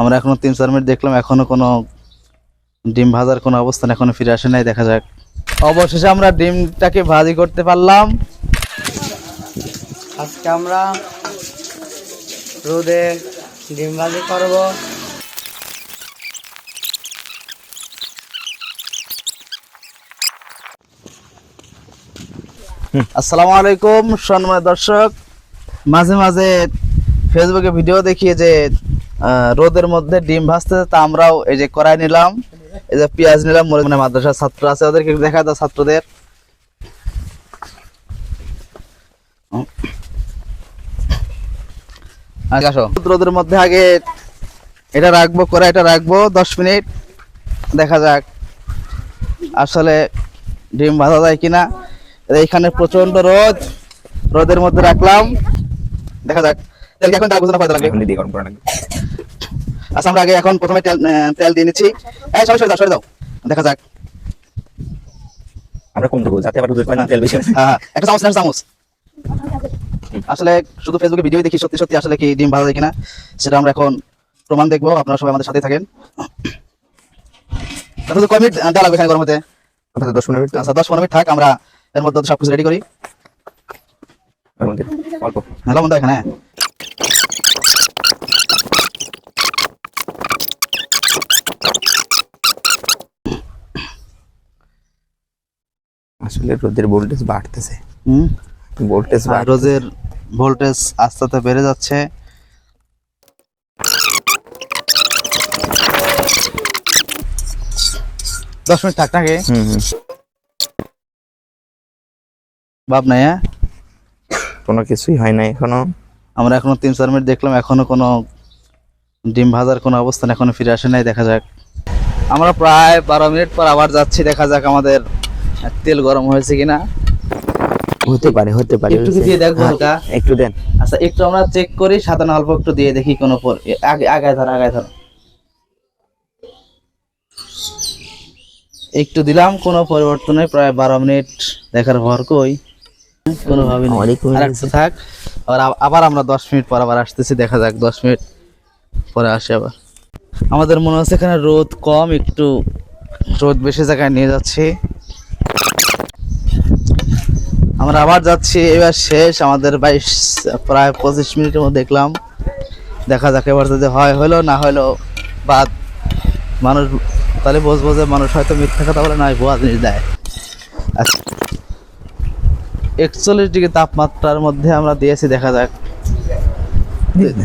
আমরা এখনো 3-4 মিনিট দেখলাম, এখনো কোনো ডিম ভাজার কোনো অবস্থান এখনো ফিরে আসে নাই। দেখা যাক। অবশেষে আমরা ডিমটাকে ভাজি করতে পারলাম। আজকে আমরা রোদে ডিম ভাজি করব। আসসালামু আলাইকুম সম্মানিত দর্শক, মাঝে মাঝে ফেসবুকে ভিডিও দেখিয়ে যে রোদের মধ্যে ডিম ভাজতে, তা আমরাও এই যে কড়াই নিলাম, এই যে পেঁয়াজ নিলাম, মানে মাদ্রাসার ছাত্র আছে ওদেরকে দেখা দাও, ছাত্রদের আসো। রোদের মধ্যে আগে এটা রাখবো, কড়াইটা রাখবো 10 মিনিট, দেখা যাক আসলে ডিম ভাজা যায় কিনা। এইখানে প্রচন্ড রোদ, রোদের মধ্যে রাখলাম, দেখা যাক। তেল এখন তার বুঝনা লাগবে, এখন দিয়ে গরম করা লাগবে। আচ্ছা, আমরা আগে এখন প্রথমে তেল দিয়ে নিচ্ছি। এই সরে দাও, দেখা যাক। আমরা কম দেবো যাতে আবার দুধ পায় না, তেল বেশি। হ্যাঁ, একটা চামচ। আসলে শুধু ফেসবুকে ভিডিও দেখি, সত্যি সত্যি আসলে কি ডিম ভাজা যায় কিনা সেটা আমরা এখন প্রমাণ দেখবো। আপনারা সবাই আমাদের সাথে থাকেন। তাহলে কয় মিনিট দেওয়া লাগবে এখানে গরম হতে? 10-15 মিনিট। আচ্ছা, 10-15 মিনিট থাক, আমরা এর মধ্যে সবকিছু রেডি করি। অল্প লবণ দাও এখানে। আসলে রোদের ভোল্টেজ বাড়তেছে, রোদের ভোল্টেজ আস্তে আস্তে বেড়ে যাচ্ছে। দশ মিনিট থাক নাকি ভাব নাই। হ্যাঁ, কোনো কিছুই হয় না এখনো। আমরা এখনো 3-4 মিনিট দেখলাম, এখনো কোনো ডিম ভাজার কোনো অবস্থান এখনো ফিরে আসে নাই। দেখা যাক। আমরা প্রায় 12 মিনিট পর আবার যাচ্ছি, দেখা যাক আমাদের তেল গরম হয়েছে কিনা। হতে পারে একটু কি দিয়ে দেখবো হালকা? একটু দেন। আচ্ছা, একটু আমরা চেক করি, সাধারণ অল্প একটু দিয়ে দেখি কোনো আগায় ধর। একটু দিলাম, কোনো পরিবর্তন নেই। প্রায় 12 মিনিট দেখার পর কই কোনো ভাবে থাক। আবার আমরা 10 মিনিট পর আবার আসতেছি, দেখা যাক 10 মিনিট পরে আসে আবার। আমাদের মনে হচ্ছে এখানে রোদ কম, একটু রোদ বেশি জায়গায় নিয়ে যাচ্ছি। আমরা আবার যাচ্ছি, এবার শেষ আমাদের প্রায় 25 মিনিটের মধ্যে দেখলাম। দেখা যাক এবার যদি হয় হলো, না হলো বাদ। মানুষ তাহলে বুঝবো যে মানুষ হয়তো মিথ্যা কথা বলে, নয় ভুয়া জিনিস দেয়। আচ্ছা, 41 ডিগ্রি তাপমাত্রার মধ্যে আমরা দিয়েছি, দেখা যাক।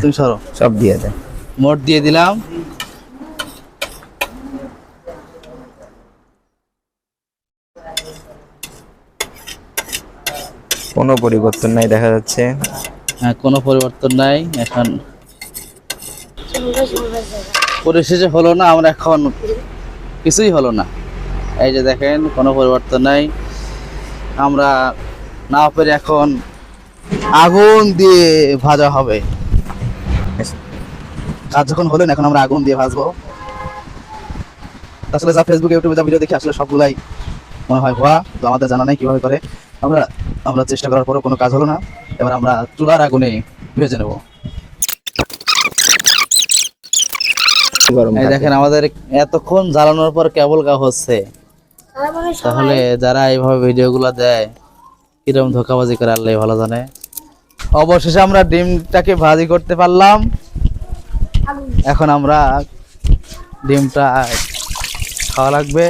তুমি সরো, সব দিয়ে দেন। মোট দিয়ে দিলাম। কোনো পরিবর্তন নাই দেখা যাচ্ছে। হ্যাঁ, কোনো পরিবর্তন নাই। এখন পরিশেষে হলো না, আমরা এখন কিছুই হলো না। এই যে দেখেন, কোনো পরিবর্তন নাই। আমরা না পেরে এখন আগুন দিয়ে ভাজা হবে। কাজ যখন হলো না, এখন আমরা আগুন দিয়ে ভাজবো। আসলে যা ফেসবুকে ইউটিউবে যা ভিডিও দেখি, আসলে সবগুলাই মনে হয় ভুয়া। তো আমাদের জানা নাই কিভাবে করে। আমরা চেষ্টা করার পরও কোনো কাজ হলো না। এবার আমরা চুলার আগুনে ভেজে নেব। এই দেখেন, আমাদের এতক্ষণ জ্বালানোর পর কেবল গা হচ্ছে। তাহলে যারা এইভাবে ভিডিওগুলো দেয়, কিরকম ধোঁকাবাজি করে আল্লাহ ভালো জানে। অবশেষে আমরা ডিমটাকে ভাজি করতে পারলাম। এখন আমরা ডিমটা খাওয়া লাগবে।